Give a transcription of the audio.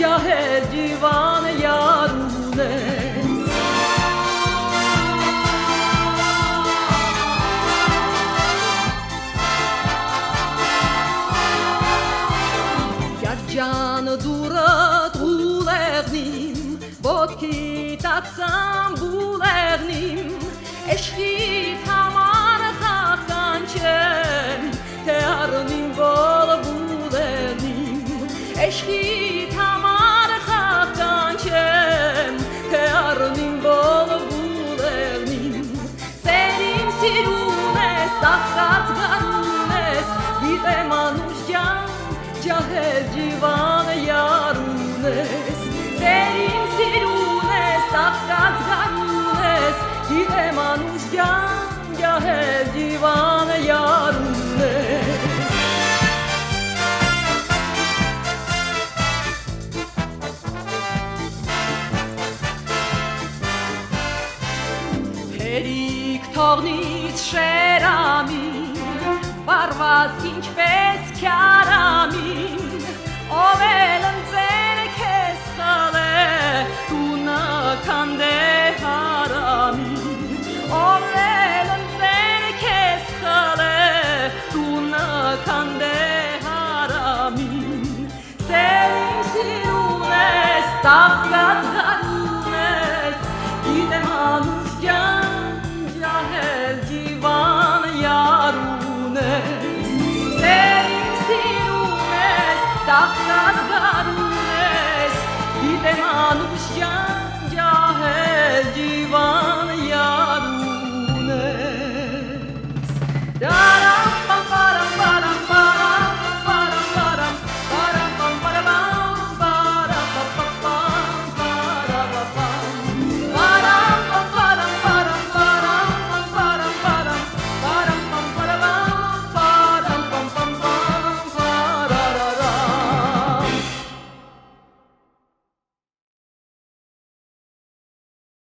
ջահել ջիվան յարուն է Ջան դուրը դուլեղնիմ ոտքի տակսամ բուլեղնիմ Էշքիտ համար խախկանչեմ թե առնիմ որ բուլեղնիմ Էշքիտ համար խախկանչեմ թե առնիմ որ բուլեղնիմ Սերիմ սիրուն ես, տախկած գարուն ես Գիտեմ անուշ ջան ջահել ջիվան յարուն ես Սերիմ սիրուն ես, տախկած գարուն ես Գիտեմ անուշ ջան ջահել ջիվան յարուն ես Հերիք թողնից շերամին Բարված ինչպես քյարամին Ով էլ ընձեր քեզ խալե Տունական դե հարամին Ով էլ ընձեր քեզ խալե Տունական դե հարամին Սերիմ սիրուն ես, տախկած գարուն ես Գիտեմ անուշ ջան, ջահել ջիվան յարուն ես Սերիմ սիրուն ես, տախկած գարուն ես Գիտեմ անուշ ջան